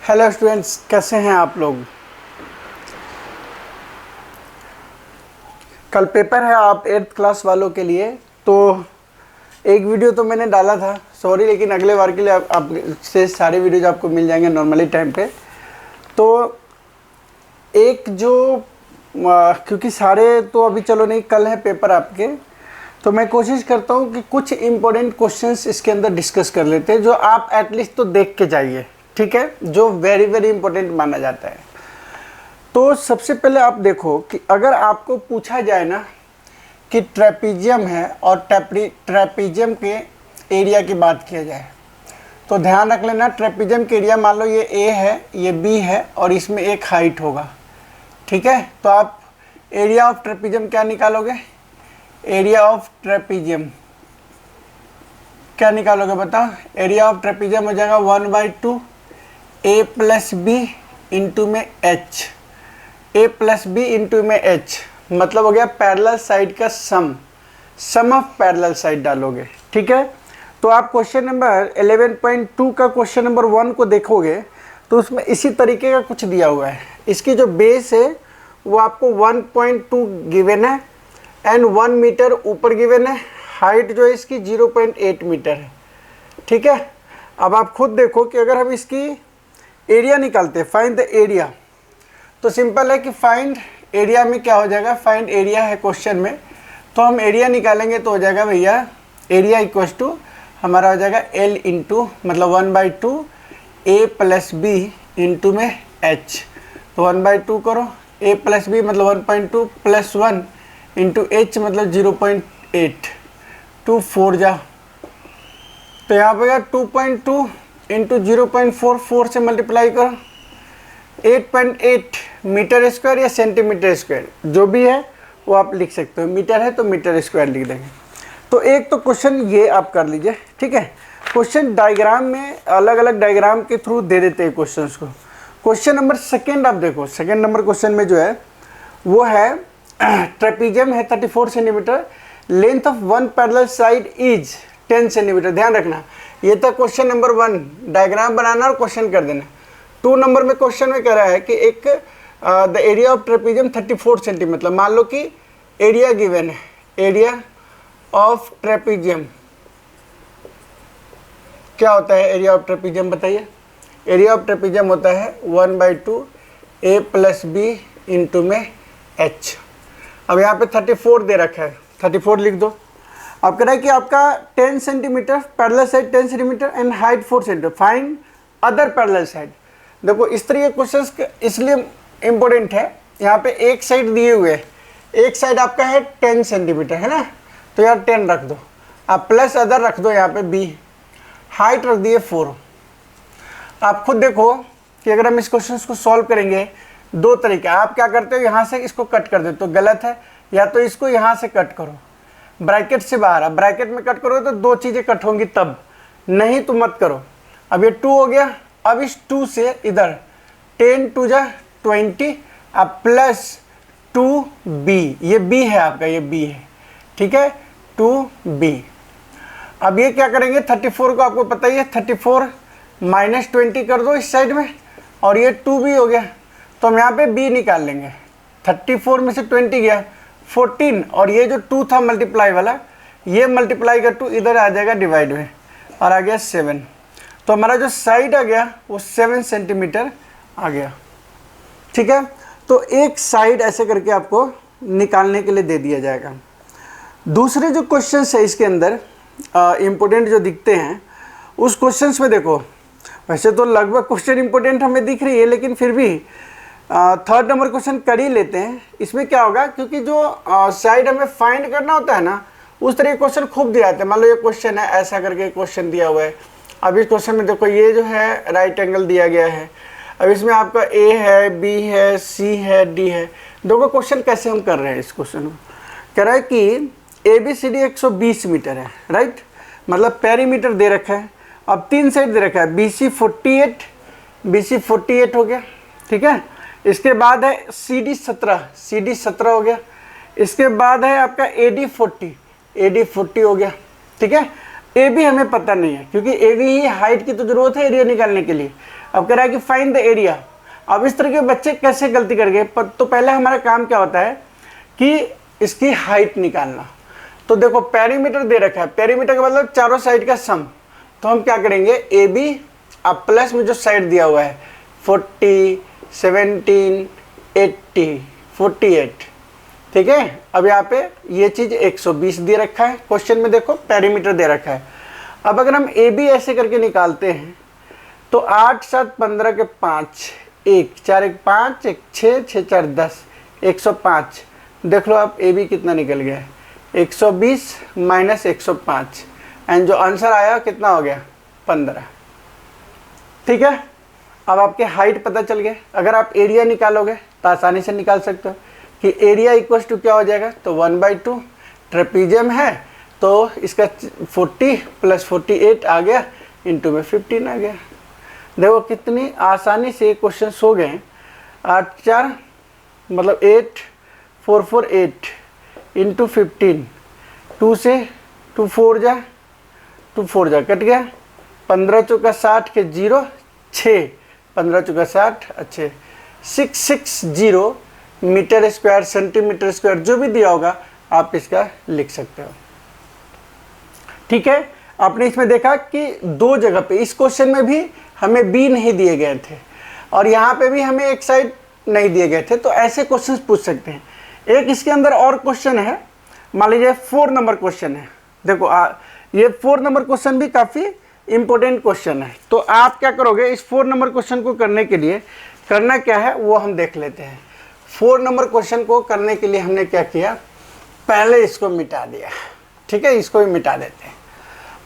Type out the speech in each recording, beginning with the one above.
Hello students, कैसे हैं आप लोग। कल पेपर है आप 8th क्लास वालों के लिए, तो एक वीडियो तो मैंने डाला था, सॉरी, लेकिन अगले बार के लिए आप से सारे वीडियोज आपको मिल जाएंगे नॉर्मली टाइम पे। तो एक जो क्योंकि सारे तो अभी चलो नहीं, कल है पेपर आपके, तो मैं कोशिश करता हूँ कि कुछ इम्पोर्टेंट क्वेश्चंस इसके अंदर डिस्कस कर लेते हैं जो आप एटलीस्ट तो देख के जाइए, ठीक है, जो वेरी वेरी इंपॉर्टेंट माना जाता है। तो सबसे पहले आप देखो कि अगर आपको पूछा जाए ना कि ट्रेपीजियम है और ट्रेपीजियम के एरिया की बात किया जाए, तो ध्यान रख लेना, ट्रेपीजियम के एरिया मान लो ये ए है, ये बी है और इसमें एक हाइट होगा, ठीक है। तो आप एरिया ऑफ ट्रेपीजियम क्या निकालोगे, एरिया ऑफ ट्रेपीजियम क्या निकालोगे बताओ। एरिया ऑफ ट्रेपीजियम हो जाएगा 1/2 ए प्लस बी इंटू में एच, ए प्लस बी इंटू में एच, मतलब हो गया पैरेलल साइड का सम ऑफ पैरेलल साइड डालोगे, ठीक है। तो आप क्वेश्चन नंबर 11.2 का क्वेश्चन नंबर 1 को देखोगे तो उसमें इसी तरीके का कुछ दिया हुआ है। इसकी जो बेस है वो आपको 1.2 गिवन है एंड 1 मीटर ऊपर गिवन है, हाइट जो है इसकी 0.8 मीटर है, ठीक है। अब आप खुद देखो कि अगर हम इसकी एरिया निकालते हैं, फाइंड द एरिया, तो सिंपल है कि फाइंड एरिया में क्या हो जाएगा, फाइंड एरिया है क्वेश्चन में, तो हम एरिया निकालेंगे तो हो जाएगा भैया एरिया इक्वल टू हमारा हो जाएगा L इंटू मतलब 1/2 ए प्लस बी इंटू में H। तो 1/2 करो, A प्लस बी मतलब 1.2 प्लस 1 इंटू H मतलब 0.8, 2 4 जा, तो यहाँ पे 2.2 इंटू 0.44 से मल्टीप्लाई करो, 8.8 मीटर स्क्वायर या सेंटीमीटर स्क्वायर जो भी है वो आप लिख सकते हो, मीटर है तो मीटर स्क्वायर लिख देंगे। तो एक तो क्वेश्चन ये आप कर लीजिए, ठीक है। क्वेश्चन डायग्राम में अलग अलग डायग्राम के थ्रू दे देते हैं क्वेश्चंस को। क्वेश्चन नंबर सेकेंड आप देखो, सेकेंड नंबर क्वेश्चन में जो है वो है ट्रेपीजियम है 34 centimetre, length of one parallel side is 10 centimetre. ध्यान रखना, ये था क्वेश्चन नंबर 1, डायग्राम बनाना और क्वेश्चन कर देना। 2 नंबर में क्वेश्चन में कह रहा है कि एक the area of trapezium 34 centimetre, मतलब मान लो कि एरिया गिवन है, एरिया ऑफ ट्रेपीजियम क्या होता है, एरिया ऑफ ट्रेपीजियम बताइए। एरिया ऑफ ट्रेपीजियम होता है 1/2 ए प्लस बी इंटू में एच। अब यहाँ पे 34 दे रखा है, 34 लिख दो। अब कह रहा है कि आपका 10 centimetre parallel side 10 centimetre and height 4 centimetre, find other parallel side. देखो इस तरह के क्वेश्चंस इसलिए इंपॉर्टेंट है, यहाँ पे एक साइड दिए हुए है, एक साइड आपका है 10 सेंटीमीटर है ना, तो यार 10 रख दो, आप प्लस अदर रख दो, यहाँ पे बी, हाइट रख दिए 4। आप खुद देखो कि अगर हम इस क्वेश्चन को सॉल्व करेंगे 2 तरीके, आप क्या करते हो यहाँ से इसको कट कर देते हो, गलत है, या तो इसको यहाँ से कट करो, ब्रैकेट से बाहर, अब ब्रैकेट में कट करो तो 2 चीज़ें कट होंगी तब, नहीं तो मत करो। अब ये 2 हो गया, अब इस 2 से इधर 10 2 जा 20, अब प्लस 2b, ये b है आपका, ये b है, ठीक है, 2b। अब ये क्या करेंगे, 34 को आपको पता ही है, 34 माइनस 20 कर दो इस साइड में, और ये 2b हो गया, तो हम यहाँ पे b निकाल लेंगे। 34 में से 20 गया 14, और ये जो 2 था मल्टीप्लाई वाला, ये मल्टीप्लाई का 2 इधर आ जाएगा डिवाइड में, और आ गया 7। तो हमारा जो साइड आ गया वो 7 सेंटीमीटर आ गया, ठीक है। तो एक साइड ऐसे करके आपको निकालने के लिए दे दिया जाएगा। दूसरे जो क्वेश्चंस है इसके अंदर इम्पोर्टेंट जो दिखते हैं, उस क्वेश्चंस में देखो, वैसे तो लगभग क्वेश्चन इंपॉर्टेंट हमें दिख रही है, लेकिन फिर भी 3rd नंबर क्वेश्चन कर ही लेते हैं। इसमें क्या होगा, क्योंकि जो साइड हमें फाइंड करना होता है ना, उस तरह के क्वेश्चन खूब दिए जाते हैं। मान लो ये क्वेश्चन है, ऐसा करके क्वेश्चन दिया हुआ है। अब इस क्वेश्चन में देखो ये जो है राइट एंगल दिया गया है, अब इसमें आपका ए है, बी है, सी है, डी है। देखो क्वेश्चन कैसे हम कर रहे हैं, इस क्वेश्चन को कह रहा है कि ABCD 120 मीटर है, राइट, मतलब पेरीमीटर दे रखा है। अब 3 साइड दे रखा है, BC 48 हो गया, ठीक है। इसके बाद है CD 17 हो गया। इसके बाद है आपका AD 40 हो गया, ठीक है। ए बी हमें पता नहीं है, क्योंकि ए बी ही हाइट की तो जरूरत है एरिया निकालने के लिए। अब कह रहा है कि फाइंड द एरिया। अब इस तरह के बच्चे कैसे गलती कर गए, तो पहले हमारा काम क्या होता है कि इसकी हाइट निकालना। तो देखो पेरीमीटर दे रखा है, पेरीमीटर का मतलब चारों साइड का सम। तो हम क्या करेंगे, ए बी अब प्लस में जो साइड दिया हुआ है 40, 17, 80, 48, ठीक है। अब यहाँ पे ये चीज़ 120 दे रखा है क्वेश्चन में, देखो पेरीमीटर दे रखा है। अब अगर हम ए बी ऐसे करके निकालते हैं तो 8, 7, 15 के 5, 1, 4, 1, 5, 1, 6, 6, 4, 10, 105। देख लो आप ए बी कितना निकल गया है, 120 माइनस 105, एंड जो आंसर आया कितना हो गया, 15। ठीक है, अब आपके हाइट पता चल गए। अगर आप एरिया निकालोगे तो आसानी से निकाल सकते हो कि एरिया इक्वल टू क्या हो जाएगा, तो 1/2 ट्रेपीजियम है तो इसका 40 + 48 आ गया, इंटू में 15 आ गया। देखो कितनी आसानी से क्वेश्चन हो गए। 8 4 मतलब 8, 4 4 8 इंटू 15, 2 से 2 4 जा, 2 4 जा कट गया, 15 चौका 60 के 0, 6, 15 चौका 60 अच्छे 660 मीटर स्क्वायर, सेंटीमीटर स्क्वायर जो भी दिया होगा आप इसका लिख सकते हो। ठीक है, आपने इसमें देखा कि दो जगह पे, इस क्वेश्चन में भी हमें बी नहीं दिए गए थे और यहाँ पे भी हमें एक साइड नहीं दिए गए थे, तो ऐसे क्वेश्चंस पूछ सकते हैं। एक इसके अंदर और क्वेश्चन है, मान लीजिए 4 नंबर क्वेश्चन है। देखो ये 4 नंबर क्वेश्चन भी काफ़ी इंपॉर्टेंट क्वेश्चन है। तो आप क्या करोगे, इस 4 नंबर क्वेश्चन को करने के लिए करना क्या है वो हम देख लेते हैं। 4 नंबर क्वेश्चन को करने के लिए हमने क्या किया, पहले इसको मिटा दिया। ठीक है, इसको भी मिटा देते हैं।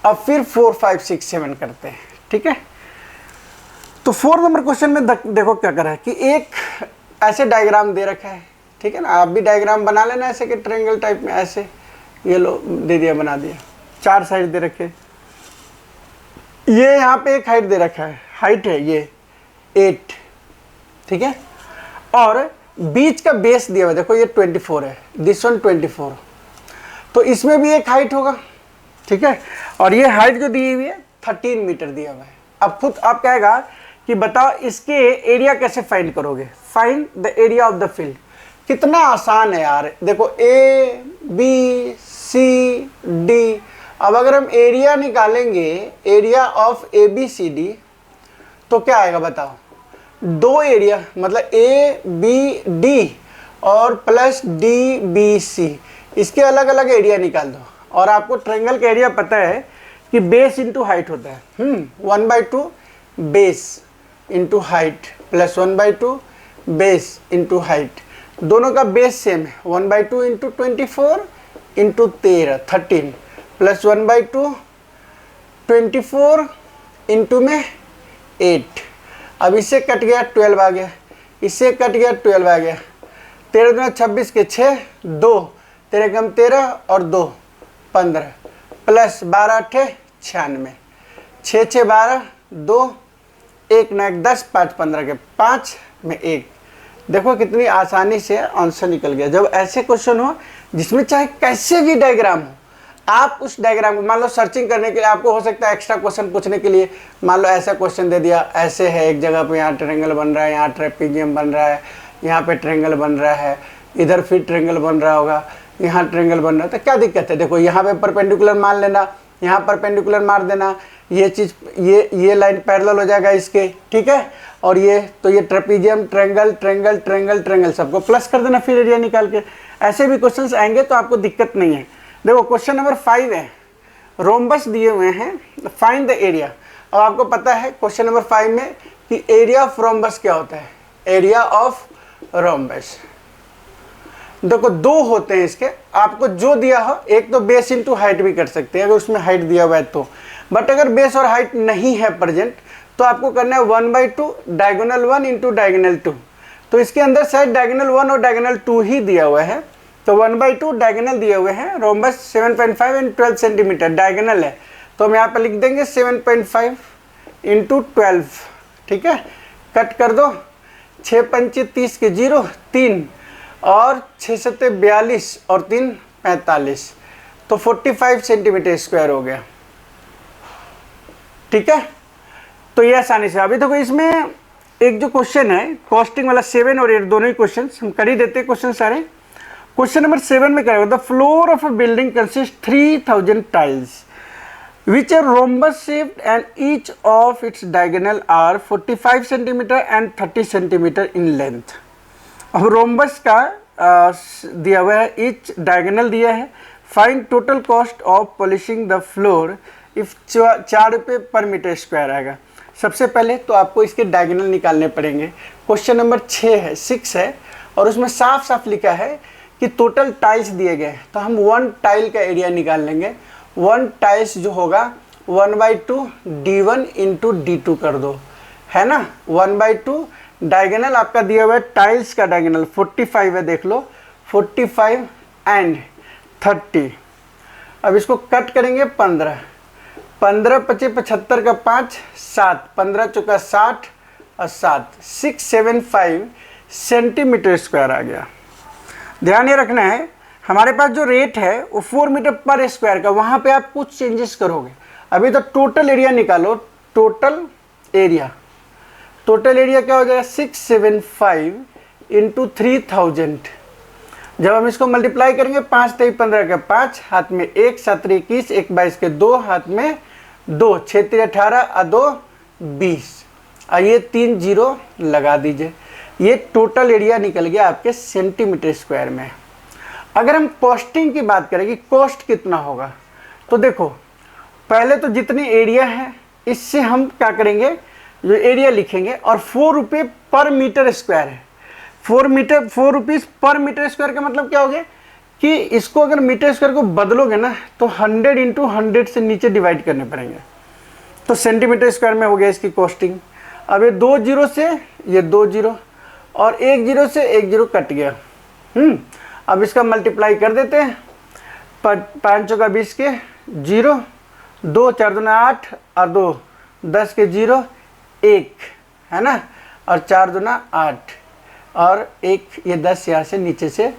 अब फिर 4 5 6 7 करते हैं। ठीक है, तो 4 नंबर क्वेश्चन में देखो क्या करा है कि एक ऐसे डायग्राम दे रखा है। ठीक है ना, आप भी डायग्राम बना लेना ऐसे कि ट्रायंगल टाइप में, ऐसे ये लो दे दिया, बना दिया। 4 साइड दे रखे, ये यहाँ पे एक हाइट दे रखा है, हाइट है ये 8। ठीक है, और बीच का बेस दिया हुआ देखो ये 24 है, दिस वन 24, तो इसमें भी एक हाइट होगा। ठीक है, और ये हाइट जो दी हुई है 13 मीटर दिया हुआ है। अब खुद आप कहेगा कि बताओ इसके एरिया कैसे फाइंड करोगे, find the area of the field. कितना आसान है यार, देखो ए बी सी डी। अब अगर हम एरिया निकालेंगे, area of A B C D, तो क्या आएगा बताओ, 2 एरिया मतलब ए बी डी और प्लस डी बी सी, इसके अलग अलग एरिया निकाल दो। और आपको ट्रायंगल का एरिया पता है कि बेस इंटू हाइट होता है। 1/2 base into height plus 1/2 base into height, दोनों का बेस सेम है। 1/2 इंटू 24 इंटू 13 प्लस 1/2 24 इंटू में 8। अब इससे कट गया 12 आ गया, इससे कट गया 12 आ गया। 13 दूना 26 के 6, 2 13 कम 13 और 2 15 प्लस 12 8 96, 6 6 12 2 1 9 10 5 15 के 5 में 1। देखो कितनी आसानी से आंसर निकल गया। जब ऐसे क्वेश्चन हो जिसमें चाहे कैसे भी डायग्राम हो, आप उस डायग्राम को मान लो सर्चिंग करने के लिए आपको हो सकता है एक्स्ट्रा क्वेश्चन पूछने के लिए, मान लो ऐसा क्वेश्चन दे दिया, ऐसे है एक जगह पे, यहाँ ट्रायंगल बन रहा है, यहाँ ट्रेपीजियम बन रहा है, यहाँ पे ट्रायंगल बन रहा है, इधर फिर ट्रायंगल बन रहा होगा, यहाँ ट्रायंगल बन रहा है, तो क्या दिक्कत है। देखो यहाँ पे परपेंडिकुलर मान लेना, यहाँ परपेंडिकुलर मार देना, ये चीज़ ये लाइन पैरेलल हो जाएगा इसके। ठीक है, और ये तो ये trapezium triangle triangle triangle triangle सबको प्लस कर देना, फिर एरिया निकाल के। ऐसे भी क्वेश्चंस आएंगे तो आपको दिक्कत नहीं है। देखो क्वेश्चन नंबर 5 है, रोम्बस दिए हुए हैं, फाइंड द एरिया। अब आपको पता है क्वेश्चन नंबर 5 में कि एरिया ऑफ रोम्बस क्या होता है, एरिया ऑफ रोम्बस। देखो 2 होते हैं इसके, आपको जो दिया हो, एक तो बेस इंटू हाइट भी कर सकते हैं अगर उसमें हाइट दिया हुआ है तो, बट अगर बेस और हाइट नहीं है प्रेजेंट तो आपको करना है 1/2 डायगोनल 1 इंटू डायगोनल 2। तो इसके अंदर शायद डायगोनल 1 और डायगोनल 2 ही दिया हुआ है, तो 1/2 डायगोनल दिए हुए हैं, रोम्बस 7.5 एंड 12 सेंटीमीटर डायगोनल है, तो हम यहाँ पर लिख देंगे 7.5 इंटू 12। ठीक है, कट कर दो, 6 पंचे 30 के 0 3 और 6 सत्ते 42 और 3 45, तो 45 सेंटीमीटर स्क्वायर हो गया। ठीक है, तो ये आसानी से। अभी देखो इसमें एक जो क्वेश्चन है कॉस्टिंग वाला 7 और 8 दोनों ही क्वेश्चन हम कर ही देते हैं क्वेश्चन सारे। क्वेश्चन नंबर 7 में क्या होगा, the floor of a building consist 3000 tiles which are rhombus shaped and each of its diagonal are 45 centimeter and 30 centimeter in length। अब रोम्बस का दिया हुआ है, ईच डायगोनल दिया है, find total cost of polishing the floor if 4 रुपये पर metre square आएगा। सबसे पहले तो आपको इसके डायगोनल निकालने पड़ेंगे। क्वेश्चन नंबर 6 है और उसमें साफ साफ लिखा है कि टोटल टाइल्स दिए गए, तो हम 1 टाइल का एरिया निकाल लेंगे। 1 टाइल्स जो होगा 1/2 d1 इंटू d2 कर दो, है ना। 1/2 डायगोनल आपका दिया हुआ है, टाइल्स का डायगोनल 45 है, देख लो 45 एंड 30। अब इसको कट करेंगे 15 पचे 75 का 5 7, 15 चौका 60 और 7 675 सेंटीमीटर स्क्वायर आ गया। ध्यान ये रखना है, हमारे पास जो रेट है वो 4 मीटर पर स्क्वायर का, वहाँ पे आप कुछ चेंजेस करोगे। अभी तो टोटल एरिया निकालो, टोटल एरिया क्या हो जाएगा 675 इंटू 3000। जब हम इसको मल्टीप्लाई करेंगे 5 3 15 का 5, हाथ में 1 7 21 1 22 के 2, हाथ में 2 6 3 18 और 2 20, और ये 3 0 लगा दीजिए। ये टोटल एरिया निकल गया आपके सेंटीमीटर स्क्वायर में। अगर हम कॉस्टिंग की बात करें कि कॉस्ट कितना होगा, तो देखो पहले तो जितनी एरिया है इससे हम क्या करेंगे, जो एरिया लिखेंगे, और 4 रुपये पर मीटर स्क्वायर है। 4 रुपीज़ पर मीटर स्क्वायर का मतलब क्या हो गया कि इसको अगर मीटर स्क्वायर को बदलोगे ना तो 100 इंटू 100 से नीचे डिवाइड करने पड़ेंगे, तो सेंटीमीटर स्क्वायर में हो गया इसकी कॉस्टिंग। अब ये 2 0 से ये 2 0 और 1 0 से 1 0 कट गया। अब इसका मल्टीप्लाई कर देते हैं, 5 चौका 20 के 0, 2 4 दूना 8 और 2 10 के 0 1, है ना, और 4 दूना 8 और 1, ये 10 यहाँ से नीचे से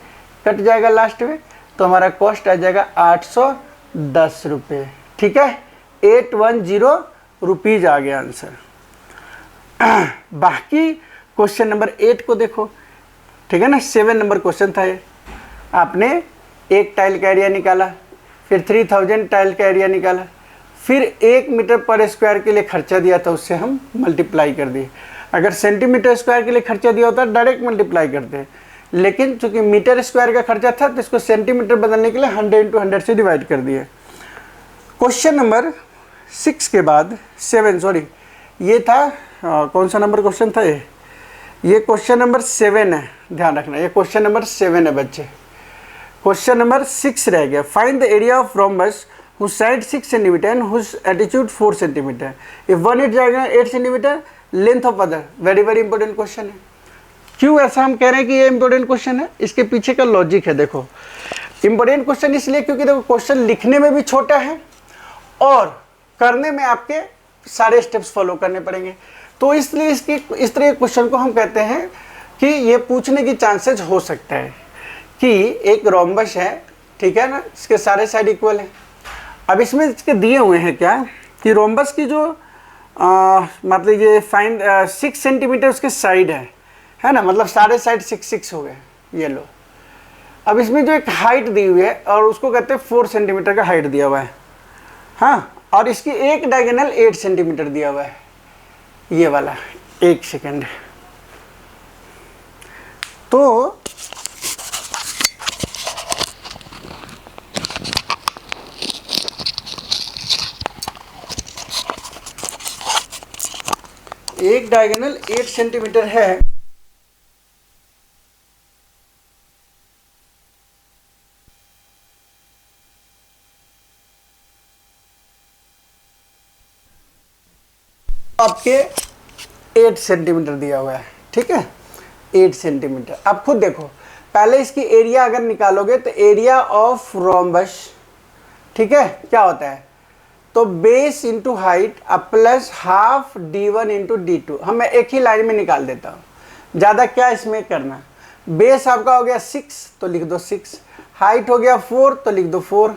कट जाएगा लास्ट में, तो हमारा कॉस्ट आ जाएगा 810 रुपये। ठीक है, 810 रुपीज़ आ गया आंसर। बाकी क्वेश्चन नंबर 8 को देखो, ठीक है ना, 7 नंबर क्वेश्चन था ये। आपने 1 टाइल का एरिया निकाला, फिर 3000 टाइल का एरिया निकाला, फिर 1 मीटर पर स्क्वायर के लिए खर्चा दिया था, उससे हम मल्टीप्लाई कर दिए। अगर सेंटीमीटर स्क्वायर के लिए खर्चा दिया होता डायरेक्ट मल्टीप्लाई करते हैं, लेकिन चूंकि मीटर स्क्वायर का खर्चा था तो इसको सेंटीमीटर बदलने के लिए 100 इंटू 100 से डिवाइड कर दिए। क्वेश्चन नंबर 6 के बाद 7, सॉरी ये था कौन सा नंबर क्वेश्चन था ये क्वेश्चन नंबर 7 है, ध्यान रखना ये क्वेश्चन नंबर 7 है बच्चे। क्वेश्चन नंबर 6 रह गया, find the area of rhombus whose side 6 cm and whose altitude 4 cm if one is diagonal 8 cm length of other। Very important question है। क्यों ऐसा हम कह रहे हैं कि ये इंपॉर्टेंट क्वेश्चन है, इसके पीछे का लॉजिक है। देखो इंपॉर्टेंट क्वेश्चन इसलिए क्योंकि देखो क्वेश्चन लिखने में भी छोटा है और करने में आपके सारे स्टेप्स फॉलो करने पड़ेंगे, तो इसलिए इस तरह के क्वेश्चन को हम कहते हैं कि ये पूछने की चांसेस हो सकता है कि एक रोम्बस है, ठीक है ना, इसके सारे साइड इक्वल हैं। अब इसमें इसके दिए हुए हैं क्या कि रोम्बस की जो मतलब ये फाइंड 6 सेंटीमीटर उसके साइड है ना, मतलब सारे साइड 6 6 हो गए, ये लो। अब इसमें जो एक हाइट दी हुई है और उसको कहते हैं 4 सेंटीमीटर का हाइट दिया हुआ है, हाँ, और इसकी एक डायगोनल 8 सेंटीमीटर दिया हुआ है, ये वाला। एक सेकेंड, तो एक डायगोनल 8 सेंटीमीटर है, आपके 8 सेंटीमीटर दिया हुआ है, ठीक है, 8 सेंटीमीटर। अब खुद देखो, पहले इसकी एरिया अगर निकालोगे तो एरिया ऑफ रोम्बस, ठीक है, क्या होता है, तो base into height plus half d1 into d2। हम मैं एक ही लाइन में निकाल देता हूँ, ज़्यादा क्या इसमें करना। बेस आपका हो गया 6 तो लिख दो 6, हाइट हो गया 4 तो लिख दो 4,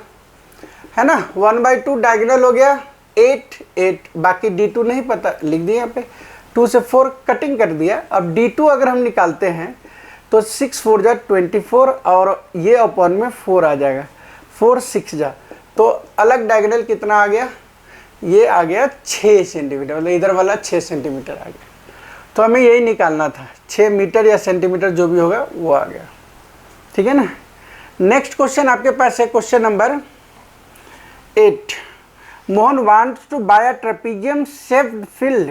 है ना। 1/2 डायगोनल हो गया 8 8, बाकी D2 नहीं पता, लिख दिया यहाँ पे। 2 से 4 कटिंग कर दिया। अब D2 अगर हम निकालते हैं तो 6 4 जा 24 और ये अपॉन में 4 आ जाएगा, 4 6 जा, तो अलग डायगोनल कितना आ गया, ये आ गया 6 सेंटीमीटर, मतलब इधर वाला 6 सेंटीमीटर आ गया। तो हमें यही निकालना था, 6 मीटर या सेंटीमीटर जो भी होगा वो आ गया, ठीक है ना। नेक्स्ट क्वेश्चन आपके पास है question number 8। Mohan wants to buy a trapezium shaped field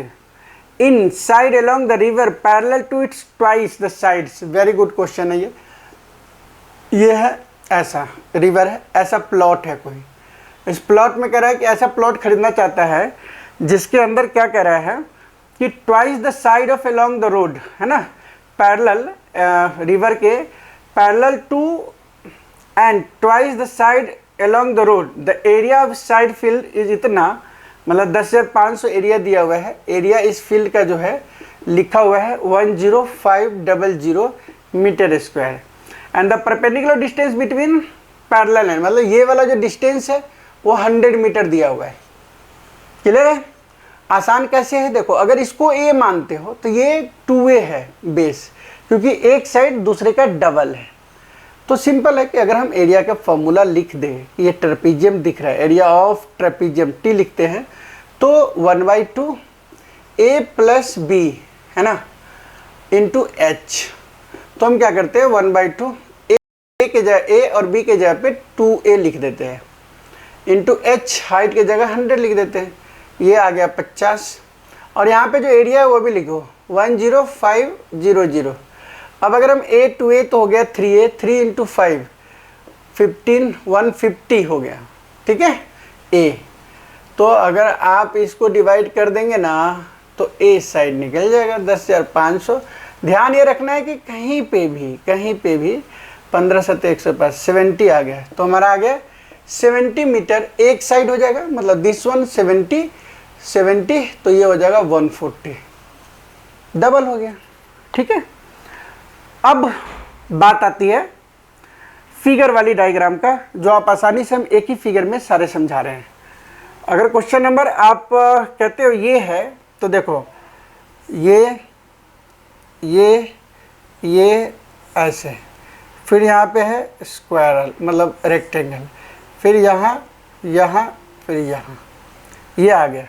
in side along the river parallel to its twice the sides. Very good question है ये है, ऐसा रिवर है, ऐसा प्लॉट है कोई, इस प्लॉट में कह रहा है कि ऐसा प्लॉट खरीदना चाहता है जिसके अंदर क्या कह रहा है कि twice the side of along the road, है ना, पैरेलल रिवर के parallel to and twice the side along the road, the area of side field is इतना, मतलब 10,500 एरिया दिया हुआ है। एरिया इस फील्ड का जो है लिखा हुआ है 10500 metre square and the perpendicular distance between parallel and, मतलब ये वाला जो डिस्टेंस है वो 100 मीटर दिया हुआ है। क्लियर है? आसान कैसे है देखो, अगर इसको ए मानते हो तो ये 2a है बेस, क्योंकि एक साइड दूसरे का डबल है। तो सिंपल है कि अगर हम एरिया का फॉर्मूला लिख दें, ये ट्रेपेजियम दिख रहा है, एरिया ऑफ ट्रेपेजियम टी लिखते हैं, तो 1/2 a प्लस बी, है ना, इंटू एच। तो हम क्या करते हैं 1/2 ए के जगह ए और बी के जगह पे 2a लिख देते हैं, इंटू एच हाइट के जगह 100 लिख देते हैं, ये आ गया 50। और यहाँ पे जो एरिया है वो भी लिखो 10500। अब अगर हम a to a तो हो गया 3a, 3 इंटू 5 15, 150 हो गया, ठीक है a। तो अगर आप इसको डिवाइड कर देंगे ना तो a साइड निकल जाएगा 10,500। ध्यान ये रखना है कि कहीं पे भी 15 7 105 70 आ गया, तो हमारा आ गया 70 मीटर एक साइड हो जाएगा, मतलब दिस वन 70, तो ये हो जाएगा 140, डबल हो गया, ठीक है। अब बात आती है फिगर वाली डायग्राम का, जो आप आसानी से हम एक ही फिगर में सारे समझा रहे हैं। अगर क्वेश्चन नंबर आप कहते हो ये है, तो देखो ये ऐसे, फिर यहाँ पे है स्क्वायरल मतलब रेक्टेंगल, फिर यहाँ फिर यहाँ, ये आ गया।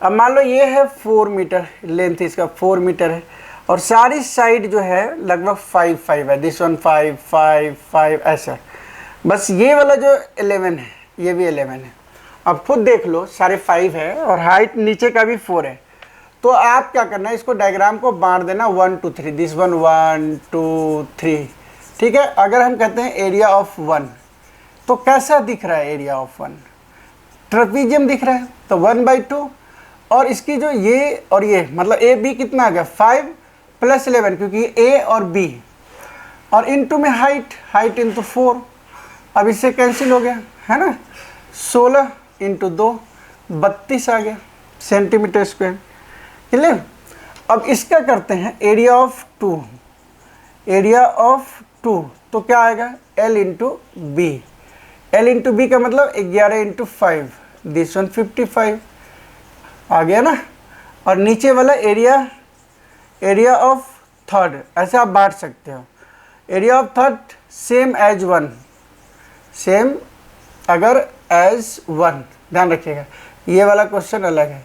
अब मान लो ये है 4 मीटर लेंथ, इसका 4 मीटर है और सारी साइड जो है लगभग 5 है, दिस वन 5 ऐसा। बस ये वाला जो 11 है ये भी 11 है। अब खुद देख लो, सारे 5 है और हाइट नीचे का भी 4 है, तो आप क्या करना है, इसको डायग्राम को बांट देना 1 2 3, दिस वन 1 2 3, ठीक है। अगर हम कहते हैं एरिया ऑफ 1, तो कैसा दिख रहा है एरिया ऑफ 1, ट्रेपेजियम दिख रहा है, तो 1/2 और इसकी जो ये और ये मतलब ए बी कितना आ गया 5 + 11, क्योंकि ए और बी, और इनटू में हाइट इंटू 4, अब इससे कैंसिल हो गया, है ना, 16 इंटू 2 32 आ गया सेंटीमीटर स्क्वायर। क्लियर? अब इसका करते हैं एरिया ऑफ 2, तो क्या आएगा L इंटू बी का मतलब 11 इंटू 5, दिस वन 55 आ गया ना। और नीचे वाला एरिया ऑफ थर्ड, ऐसे आप बांट सकते हो, area of third same as 1, same अगर एज 1, ध्यान रखिएगा ये वाला क्वेश्चन अलग है।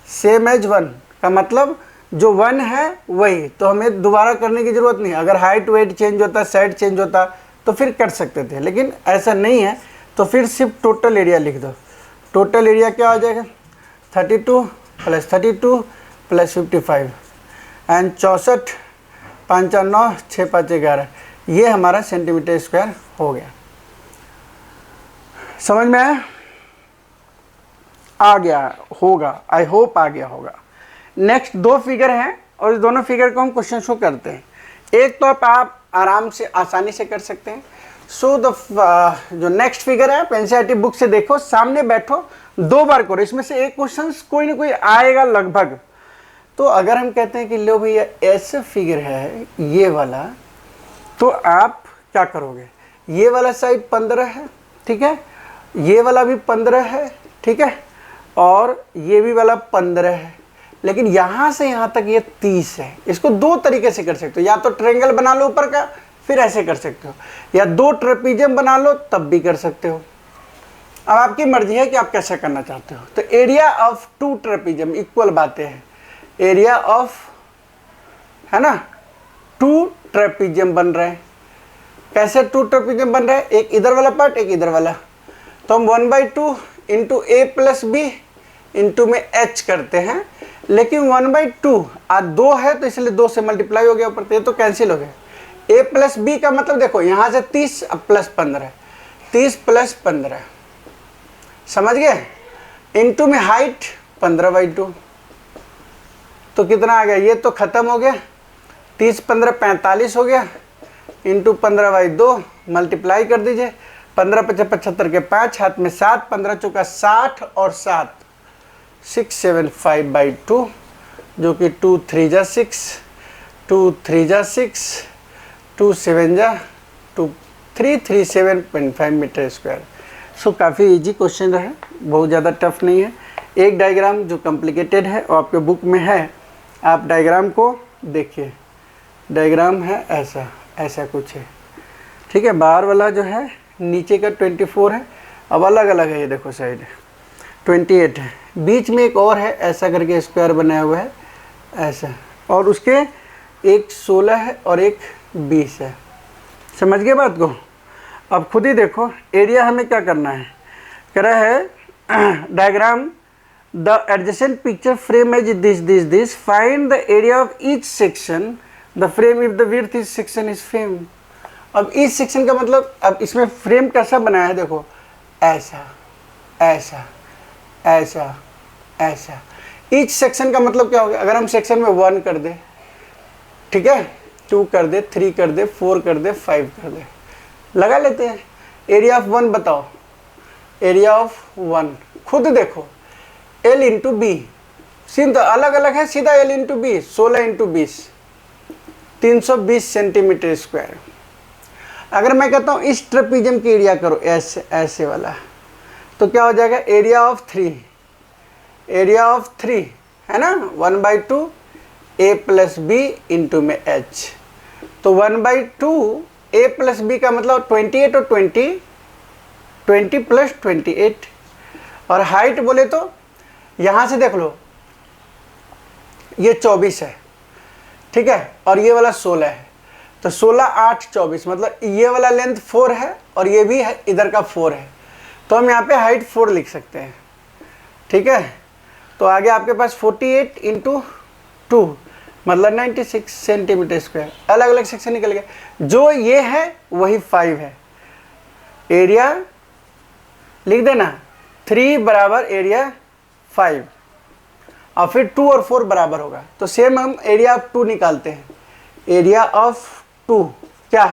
सेम एज 1 का मतलब जो 1 है वही, तो हमें दोबारा करने की ज़रूरत नहीं। अगर हाइट वेट चेंज होता, साइड चेंज होता तो फिर कर सकते थे, लेकिन ऐसा नहीं है, तो फिर सिर्फ टोटल एरिया लिख दो। टोटल एरिया क्या हो जाएगा 32 + 32 + 55 एंड 64 5 9 6 5 11, ये हमारा सेंटीमीटर स्क्वायर हो गया। समझ में आया? आ गया होगा, आई होप आ गया होगा। नेक्स्ट 2 फिगर हैं और इस दोनों फिगर को हम क्वेश्चन शो करते हैं। एक तो आप आराम से आसानी से कर सकते हैं। सो जो नेक्स्ट फिगर है एनसीईआरटी बुक से देखो, सामने बैठो, 2 बार करो, इसमें से एक क्वेश्चन कोई ना कोई आएगा लगभग। तो अगर हम कहते हैं कि लो भैया ऐसे फिगर है ये वाला, तो आप क्या करोगे, ये वाला साइड 15 है, ठीक है, ये वाला भी 15 है, ठीक है, और ये भी वाला 15 है, लेकिन यहाँ से यहाँ तक ये 30 है। इसको दो तरीके से कर सकते हो, या तो ट्रायंगल बना लो ऊपर का, फिर ऐसे कर सकते हो, या दो ट्रेपीजियम बना लो तब भी कर सकते हो। अब आपकी मर्जी है कि आप कैसे करना चाहते हो। तो एरिया ऑफ 2 ट्रेपीजियम इक्वल बातें हैं, एरिया ऑफ, है ना, 2 ट्रेपीजियम बन रहे हैं। कैसे 2 ट्रेपीजियम बन रहे हैं, एक इधर वाला पार्ट एक इधर वाला, तो हम 1/2 इंटू ए प्लस बी इंटू में एच करते हैं, लेकिन 1/2 आज 2 है तो इसलिए 2 से मल्टीप्लाई हो गया ऊपर, तो ये तो कैंसिल हो गया। ए प्लस बी का मतलब देखो यहाँ से 30 अब प्लस 15, 30 प्लस 15, समझ गए, इंटू में हाइट 15/2, तो कितना आ गया, ये तो खत्म हो गया, 30 15 45 हो गया, इंटू 15/2 मल्टीप्लाई कर दीजिए, 15 5 75 के 5, हाथ में 7, 15 चौका 60 और 7 675/2, जो कि 2 3 जा 6, 2 3 जा 6, 2 7 जा 2 337.5 मीटर स्क्वायर। सो काफ़ी इजी क्वेश्चन है, बहुत ज़्यादा टफ नहीं है। एक डायग्राम जो कॉम्प्लिकेटेड है और आपके बुक में है, आप डायग्राम को देखिए, डायग्राम है ऐसा, ऐसा कुछ है, ठीक है। बाहर वाला जो है नीचे का 24 है, अब अलग अलग है, ये देखो साइड 28 है, बीच में एक और है ऐसा करके स्क्वायर बनाया हुआ है ऐसा, और उसके एक 16 है और एक 20 है। समझ गए बात को। अब खुद ही देखो एरिया हमें क्या करना है, कह रहा है diagram the adjacent picture frame is this find the area of each section the frame if the width is section is frame. अब ईच सेक्शन का मतलब, अब इसमें फ्रेम कैसा बनाया है देखो, ऐसा ऐसा ऐसा ऐसा। ईच सेक्शन का मतलब क्या होगा, अगर हम सेक्शन में 1 कर दे, ठीक है, 2 कर दे, 3 कर दे, 4 कर दे, 5 कर दे, लगा लेते हैं। एरिया ऑफ 1 बताओ, एरिया ऑफ 1 खुद देखो, L इंटू बी, सीधा अलग अलग है, सीधा L into B, 16 into 20 320 centimetre square. अगर मैं कहता हूँ इस ट्रेपीजियम की एरिया करो ऐसे ऐसे वाला, तो क्या हो जाएगा, एरिया ऑफ 3, एरिया ऑफ 3 है ना, 1/2 ए प्लस बी इंटू में एच, तो 1/2 ए प्लस बी का मतलब 28 और 20, 20 प्लस 28, और हाइट बोले तो यहाँ से देख लो ये 24 है, ठीक है, और ये वाला 16 है, तो 16 8 24, मतलब ये वाला लेंथ 4 है और ये भी है, इधर का 4 है, तो हम यहाँ पे हाइट 4 लिख सकते हैं, ठीक है। तो आगे आपके पास 48 इंटू 2 मतलब 96 सेंटीमीटर स्क्वायर। अलग अलग सेक्शन निकल गए, जो ये है वही 5 है। एरिया लिख देना, 3 बराबर एरिया 5, और फिर 2 और 4 बराबर होगा, तो सेम हम एरिया ऑफ 2 निकालते हैं, एरिया ऑफ 2